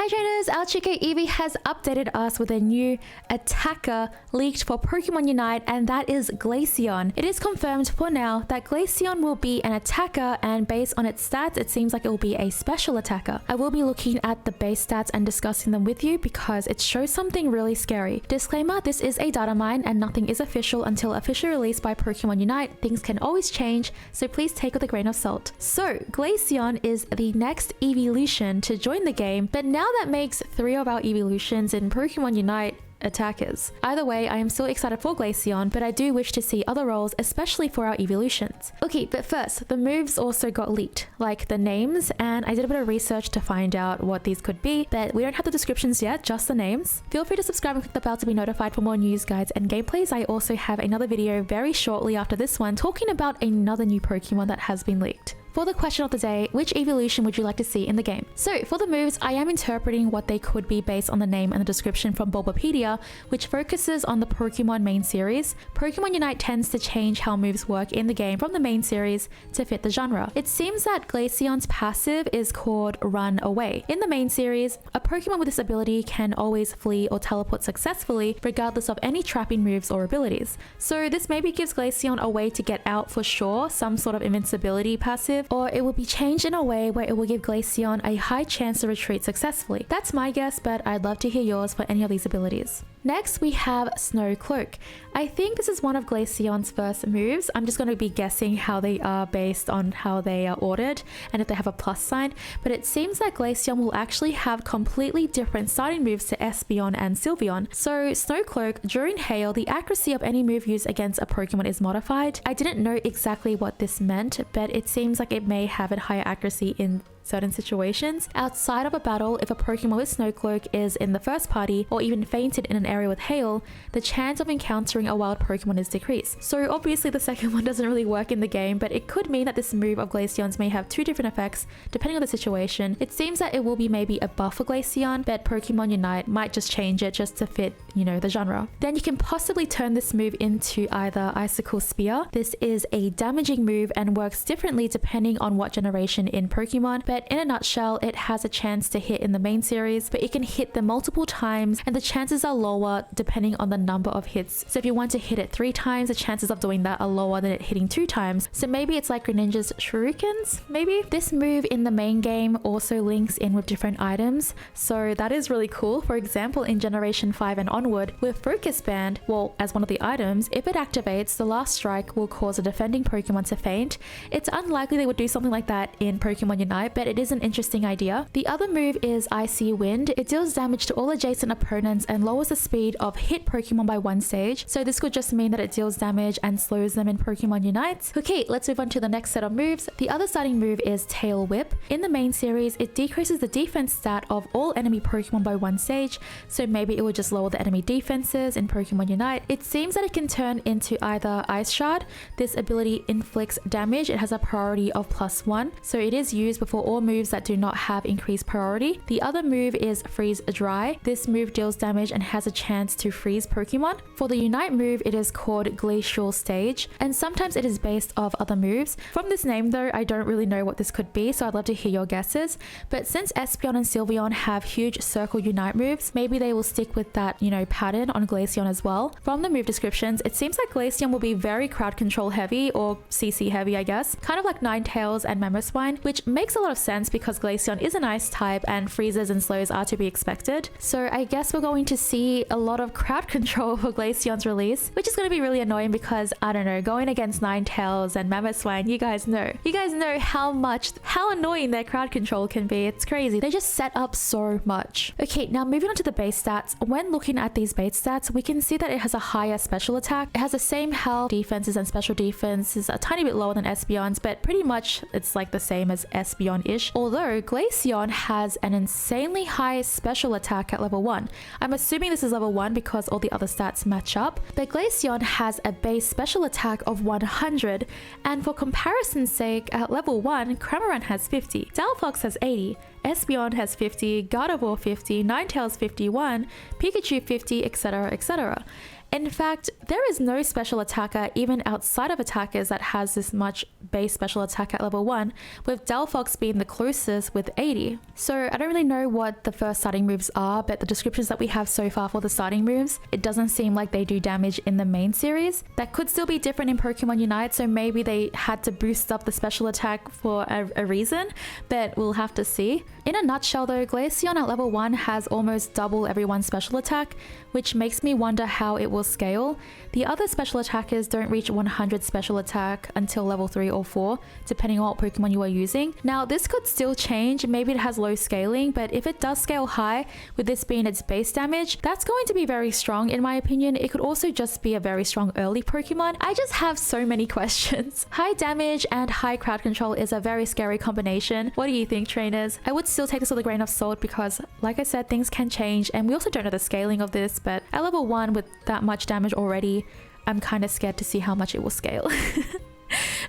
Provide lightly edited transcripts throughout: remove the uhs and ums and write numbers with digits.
Hi trainers, our Chico Eevee has updated us with a new attacker leaked for Pokemon Unite, and that is Glaceon. It is confirmed for now that Glaceon will be an attacker, and based on its stats, it seems like it will be a special attacker. I will be looking at the base stats and discussing them with you because it shows something really scary. Disclaimer, this is a data mine and nothing is official until officially released by Pokemon Unite. Things can always change, so please take with a grain of salt. So, Glaceon is the next evolution to join the game, but now that makes 3 of our evolutions in Pokemon Unite attackers. Either way, I am still excited for Glaceon, but I do wish to see other roles, especially for our evolutions. Okay, but first, the moves also got leaked, like the names, and I did a bit of research to find out what these could be, but we don't have the descriptions yet, just the names. Feel free to subscribe and click the bell to be notified for more news, guides, and gameplays. I also have another video very shortly after this one talking about another new Pokemon that has been leaked. For the question of the day, which evolution would you like to see in the game? So for the moves, I am interpreting what they could be based on the name and the description from Bulbapedia, which focuses on the Pokemon main series. Pokemon Unite tends to change how moves work in the game from the main series to fit the genre. It seems that Glaceon's passive is called Run Away. In the main series, a Pokemon with this ability can always flee or teleport successfully regardless of any trapping moves or abilities. So this maybe gives Glaceon a way to get out for sure, some sort of invincibility passive, or it will be changed in a way where it will give Glaceon a high chance to retreat successfully. That's my guess, but I'd love to hear yours for any of these abilities. Next, we have Snow Cloak. I think this is one of Glaceon's first moves. I'm just going to be guessing how they are based on how they are ordered and if they have a plus sign, but it seems that Glaceon will actually have completely different starting moves to Espeon and Sylveon. So Snow Cloak, during Hail, the accuracy of any move used against a Pokemon is modified. I didn't know exactly what this meant, but it seems like it may have a higher accuracy in certain situations. Outside of a battle, if a Pokemon with Snow Cloak is in the first party or even fainted in an area with Hail, the chance of encountering a wild Pokemon is decreased. So obviously the second one doesn't really work in the game, but it could mean that this move of Glaceon's may have 2 different effects depending on the situation. It seems that it will be maybe a buff for Glaceon, but Pokemon Unite might just change it just to fit, the genre. Then you can possibly turn this move into either Icicle Spear. This is a damaging move and works differently depending on what generation in Pokemon, but in a nutshell, it has a chance to hit in the main series, but it can hit them multiple times and the chances are lower depending on the number of hits. So if you want to hit it 3 times, the chances of doing that are lower than it hitting 2 times. So maybe it's like Greninja's Shurikens, maybe? This move in the main game also links in with different items, so that is really cool. For example, in Generation 5 and onward, with Focus Band, well, as one of the items, if it activates, the last strike will cause a defending Pokemon to faint. It's unlikely they would do something like that in Pokemon Unite, but it is an interesting idea. The other move is Icy Wind. It deals damage to all adjacent opponents and lowers the speed of hit Pokemon by 1 stage. So this could just mean that it deals damage and slows them in Pokemon Unite. Okay, let's move on to the next set of moves. The other starting move is Tail Whip. In the main series, it decreases the defense stat of all enemy Pokemon by 1 stage. So maybe it will just lower the enemy defenses in Pokemon Unite. It seems that it can turn into either Ice Shard. This ability inflicts damage. It has a priority of +1. So it is used before all moves that do not have increased priority. The other move is Freeze Dry. This move deals damage and has a chance to freeze Pokemon. For the Unite move, it is called Glacial Stage, and sometimes it is based off other moves. From this name though, I don't really know what this could be, so I'd love to hear your guesses. But since Espeon and Sylveon have huge Circle Unite moves, maybe they will stick with that, pattern on Glaceon as well. From the move descriptions, it seems like Glaceon will be very crowd control heavy, or CC heavy, I guess. Kind of like Ninetales and Mamoswine, which makes a lot of sense because Glaceon is an ice type and freezes and slows are to be expected. So I guess we're going to see a lot of crowd control for Glaceon's release, which is going to be really annoying because, I don't know, going against Ninetales and Mamoswine, you guys know how annoying their crowd control can be. It's crazy. They just set up so much. Okay, now moving on to the base stats. When looking at these base stats, we can see that it has a higher special attack. It has the same health, defenses, and special defenses, a tiny bit lower than Espeon's, but pretty much it's like the same as Espeon-ish. Although Glaceon has an insanely high special attack at level 1. I'm assuming this is level 1 because all the other stats match up, but Glaceon has a base special attack of 100, and for comparison's sake, at level 1, Cramorant has 50, Delphox has 80, Espeon has 50, Gardevoir 50, Ninetales 51, Pikachu 50, etc, etc. In fact, there is no special attacker even outside of attackers that has this much base special attack at level 1, with Delphox being the closest with 80. So I don't really know what the first starting moves are, but the descriptions that we have so far for the starting moves, it doesn't seem like they do damage in the main series. That could still be different in Pokemon Unite, so maybe they had to boost up the special attack for a reason, but we'll have to see. In a nutshell though, Glaceon at level 1 has almost double everyone's special attack, which makes me wonder how it will scale. The other special attackers don't reach 100 special attack until level 3 or 4, depending on what Pokemon you are using. Now this could still change, maybe it has low scaling, but if it does scale high, with this being its base damage, that's going to be very strong in my opinion. It could also just be a very strong early Pokemon. I just have so many questions. High damage and high crowd control is a very scary combination. What do you think, trainers? I would still take this with a grain of salt because, like I said, things can change and we also don't know the scaling of this, but at level 1 with that much damage already, I'm kind of scared to see how much it will scale.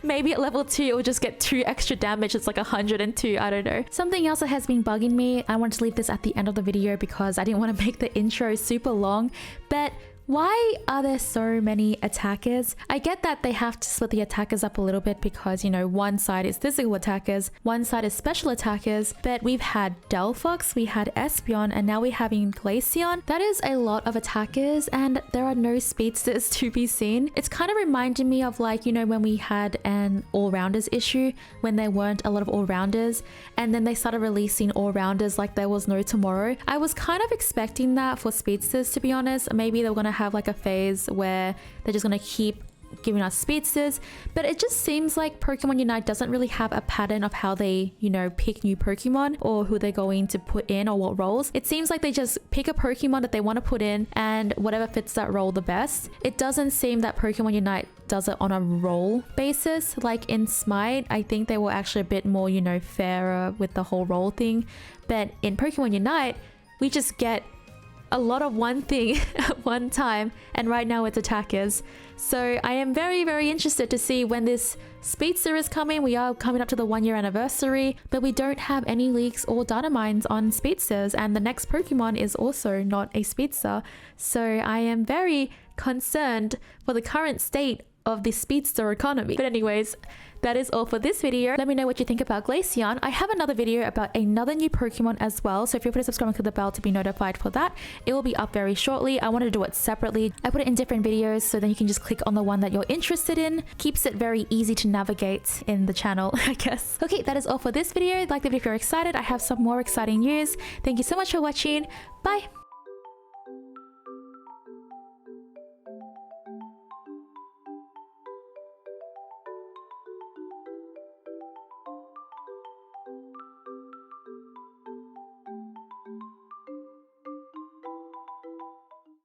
Maybe at level 2 it will just get 2 extra damage. It's like 102, I don't know. Something else that has been bugging me, I wanted to leave this at the end of the video because I didn't want to make the intro super long, but why are there so many attackers? I get that they have to split the attackers up a little bit because, you know, one side is physical attackers, one side is special attackers, but we've had Delphox, we had Espeon, and now we're having Glaceon. That is a lot of attackers and there are no speedsters to be seen. It's kind of reminding me of, like, you know, when we had an all-rounders issue, when there weren't a lot of all-rounders and then they started releasing all-rounders like there was no tomorrow. I was kind of expecting that for speedsters, to be honest. Maybe they were going to have like a phase where they're just going to keep giving us speedsters, but it just seems like Pokemon Unite doesn't really have a pattern of how they, you know, pick new Pokemon or who they're going to put in or what roles. It seems like they just pick a Pokemon that they want to put in and whatever fits that role the best. It doesn't seem that Pokemon Unite does it on a role basis. Like in Smite, I think they were actually a bit more, you know, fairer with the whole role thing, but in Pokemon Unite we just get a lot of one thing at one time, and right now it's attackers. So I am very, very interested to see when this speedster is coming. We are coming up to the 1-year anniversary, but we don't have any leaks or data mines on speedsters, and the next Pokemon is also not a speedster. So I am very concerned for the current state of the speedster economy. But anyways, that is all for this video. Let me know what you think about Glaceon. I have another video about another new Pokemon as well, so feel free to subscribe and click the bell to be notified for that. It will be up very shortly. I wanted to do it separately. I put it in different videos so then you can just click on the one that you're interested in. Keeps it very easy to navigate in the channel, I guess. Okay, that is all for this video. Like the video if you're excited. I have some more exciting news. Thank you so much for watching. Bye!